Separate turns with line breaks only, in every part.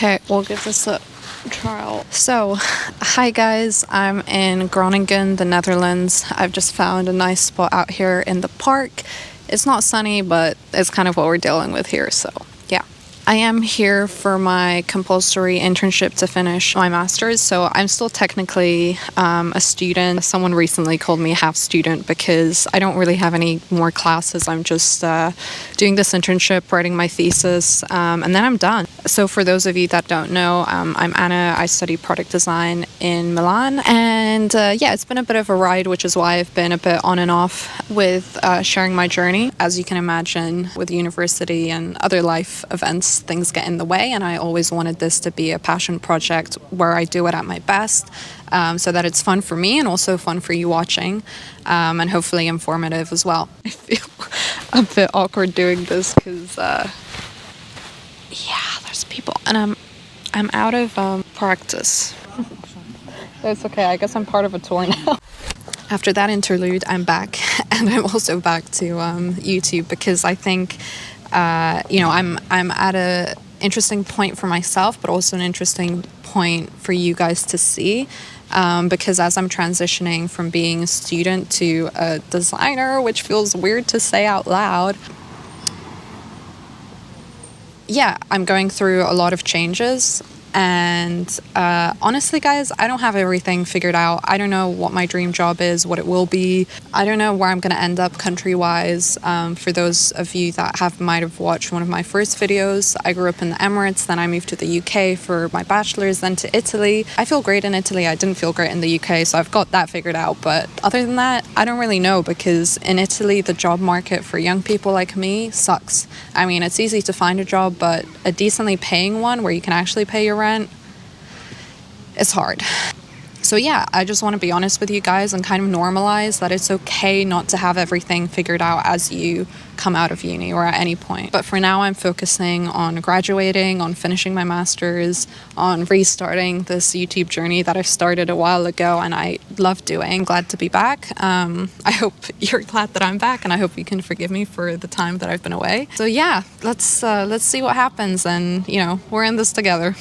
Okay, we'll give this a trial. So, hi guys, I'm in Groningen, the Netherlands. I've just found a nice spot out here in the park. It's not sunny, but it's kind of what we're dealing with here, so yeah. I am here for my compulsory internship to finish my master's, so I'm still technically a student. Someone recently called me a half student because I don't really have any more classes. I'm just doing this internship, writing my thesis, and then I'm done. So for those of you that don't know, I'm Anna. I study product design in Milan, and yeah, it's been a bit of a ride, which is why I've been a bit on and off with sharing my journey. As you can imagine, with university and other life events, things get in the way, and I always wanted this to be a passion project where I do it at my best, so that it's fun for me and also fun for you watching, and hopefully informative as well. I feel a bit awkward doing this because yeah, there's people, and I'm out of practice. That's okay, I guess I'm part of a tour now. After that interlude, I'm back, and I'm also back to YouTube because I think I'm at a interesting point for myself, but also an interesting point for you guys to see, because as I'm transitioning from being a student to a designer, which feels weird to say out loud, yeah, I'm going through a lot of changes. And honestly, guys, I don't have everything figured out. I don't know what my dream job is, what it will be. I don't know where I'm going to end up country-wise. For those of you that might have watched one of my first videos, I grew up in the Emirates, then I moved to the UK for my bachelor's, then to Italy. I feel great in Italy. I didn't feel great in the UK, so I've got that figured out. But other than that, I don't really know, because in Italy, the job market for young people like me sucks. I mean, it's easy to find a job, but a decently paying one where you can actually pay your rent, it's hard. So yeah, I just want to be honest with you guys and kind of normalize that it's okay not to have everything figured out as you come out of uni or at any point. But for now, I'm focusing on graduating, on finishing my master's, on restarting this YouTube journey that I started a while ago and I love doing. Glad to be back. I hope you're glad that I'm back, and I hope you can forgive me for the time that I've been away. So yeah, let's see what happens, and we're in this together.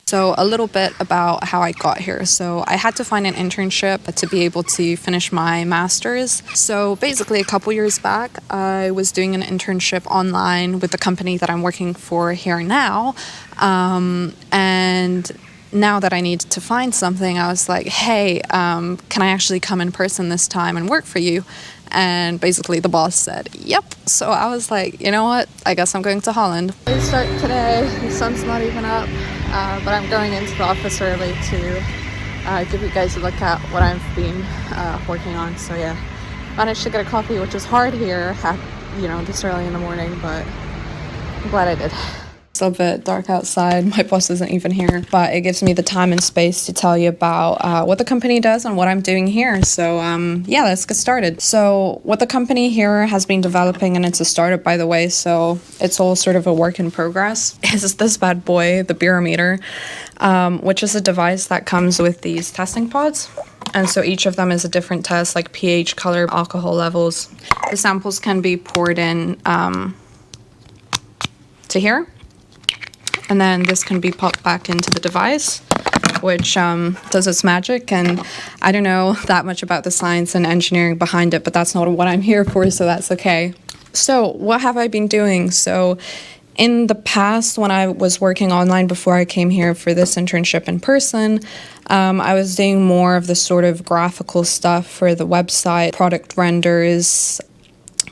So a little bit about how I got here. So I had to find an internship to be able to finish my master's. So basically a couple years back, I was doing an internship online with the company that I'm working for here now. And now that I needed to find something, I was like, hey, can I actually come in person this time and work for you? And basically the boss said, yep. So I was like, you know what? I guess I'm going to Holland. We start today. The sun's not even up, but I'm going into the office early to give you guys a look at what I've been working on. So yeah, managed to get a coffee, which is hard here at, this early in the morning, but I'm glad I did. It's a bit dark outside. My boss isn't even here, but it gives me the time and space to tell you about what the company does and what I'm doing here. So yeah, let's get started. So what the company here has been developing, and it's a startup, by the way, so it's all sort of a work in progress, is this bad boy, the Barometer, which is a device that comes with these testing pods. And so each of them is a different test, like pH, color, alcohol levels. The samples can be poured in to here. And then this can be popped back into the device, which does its magic. And I don't know that much about the science and engineering behind it, but that's not what I'm here for, so that's okay. So what have I been doing? So in the past, when I was working online before I came here for this internship in person, I was doing more of the sort of graphical stuff for the website, product renders,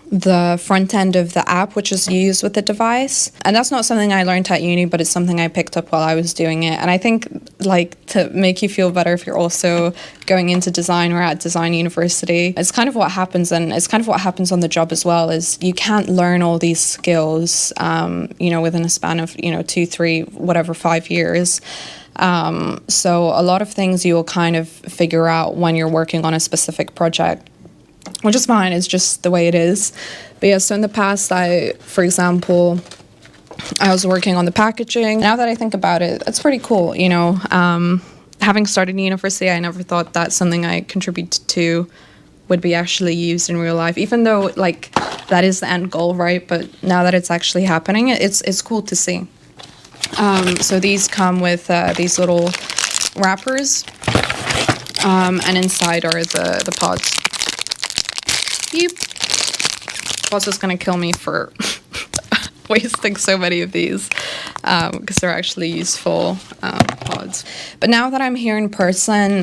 the front end of the app, which is used with the device. And that's not something I learned at uni, but it's something I picked up while I was doing it. And I think, to make you feel better if you're also going into design or at design university, it's kind of what happens, and it's kind of what happens on the job as well, is you can't learn all these skills, within a span of, 2, 3, whatever, 5 years. So a lot of things you'll kind of figure out when you're working on a specific project, which is fine, it's just the way it is. But yeah, so in the past, for example, I was working on the packaging. Now that I think about it, it's pretty cool, having started university, I never thought that something I contributed to would be actually used in real life, even though, that is the end goal, right? But now that it's actually happening, it's cool to see. So these come with these little wrappers, and inside are the pods. Yep. Boss is gonna kill me for wasting so many of these, because they're actually useful pods. But now that I'm here in person,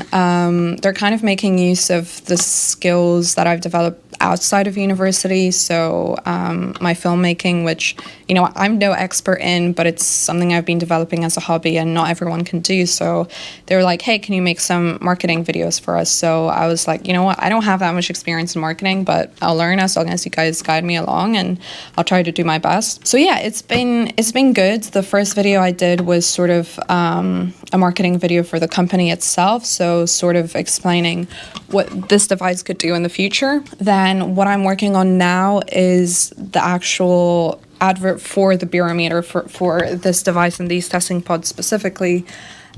they're kind of making use of the skills that I've developed outside of university. So my filmmaking, which, you know, I'm no expert in, but it's something I've been developing as a hobby and not everyone can do. So they were like, hey, can you make some marketing videos for us? So I was like, you know what, I don't have that much experience in marketing, but I'll learn as long as you guys guide me along, and I'll try to do my best. So yeah, it's been good. The first video I did was sort of a marketing video for the company itself. So sort of explaining what this device could do in the future. Then what I'm working on now is the actual advert for the barometer for this device and these testing pods specifically.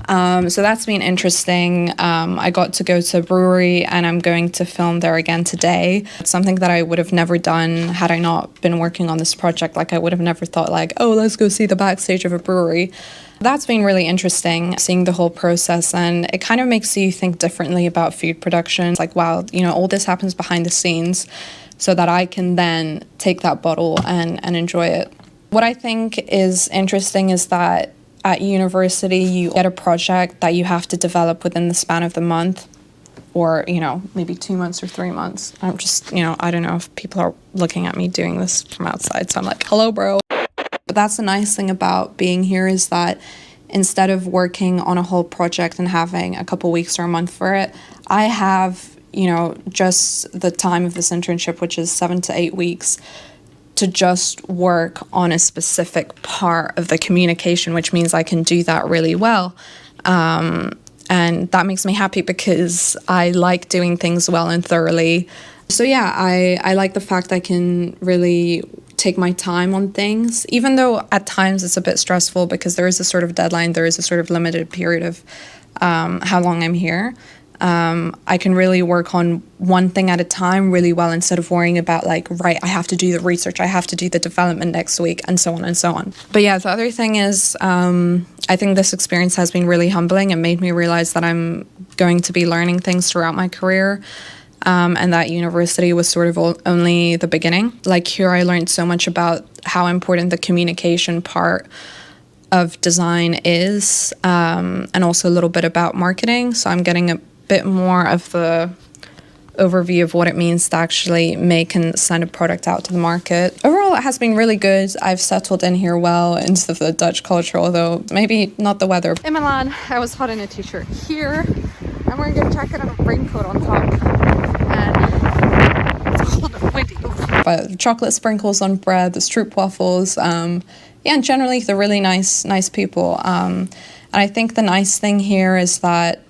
So that's been interesting. I got to go to a brewery and I'm going to film there again today. It's something that I would have never done had I not been working on this project. Like, I would have never thought like, oh, let's go see the backstage of a brewery. That's been really interesting, seeing the whole process, and it kind of makes you think differently about food production. It's like, wow, you know, all this happens behind the scenes so that I can then take that bottle and enjoy it. What I think is interesting is that at university, you get a project that you have to develop within the span of the month, or, you know, maybe 2 months or 3 months. I'm just, you know, I don't know if people are looking at me doing this from outside, so I'm like, hello, bro. But that's the nice thing about being here, is that instead of working on a whole project and having a couple weeks or a month for it, I have, you know, just the time of this internship, which is 7 to 8 weeks, to just work on a specific part of the communication, which means I can do that really well. And that makes me happy because I like doing things well and thoroughly. So yeah, I like the fact I can really take my time on things, even though at times it's a bit stressful because there is a sort of deadline, there is a sort of limited period of how long I'm here. I can really work on one thing at a time really well, instead of worrying about like, right, I have to do the research, I have to do the development next week, and so on and so on. But yeah, the other thing is, I think this experience has been really humbling. It made me realize that I'm going to be learning things throughout my career. And that university was sort of only the beginning. Like, here I learned so much about how important the communication part of design is, and also a little bit about marketing. So I'm getting a bit more of the overview of what it means to actually make and send a product out to the market. Overall, it has been really good. I've settled in here well into the Dutch culture, although maybe not the weather. In Milan, I was hot in a t-shirt. Here, I'm wearing a jacket and a raincoat on top. But chocolate sprinkles on bread, the stroop waffles, yeah, and generally they're really nice people. And I think the nice thing here is that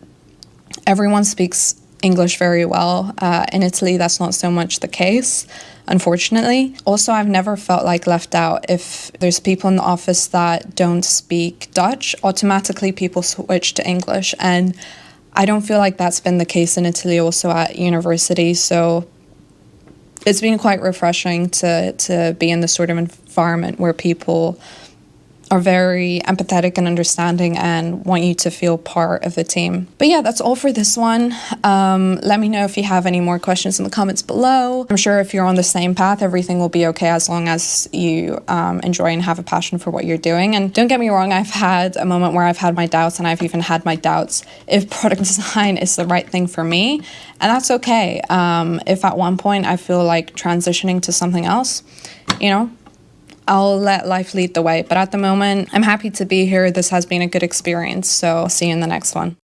everyone speaks English very well. In Italy, that's not so much the case, unfortunately. Also, I've never felt like left out. If there's people in the office that don't speak Dutch, automatically people switch to English. And I don't feel like that's been the case in Italy also at university. So it's been quite refreshing to be in this sort of environment where people are very empathetic and understanding and want you to feel part of the team. But yeah, that's all for this one. Let me know if you have any more questions in the comments below. I'm sure if you're on the same path, everything will be okay as long as you enjoy and have a passion for what you're doing. And don't get me wrong, I've had a moment where I've had my doubts, and I've even had my doubts if product design is the right thing for me. And that's okay. If at one point I feel like transitioning to something else, you know, I'll let life lead the way. But at the moment, I'm happy to be here. This has been a good experience. So I'll see you in the next one.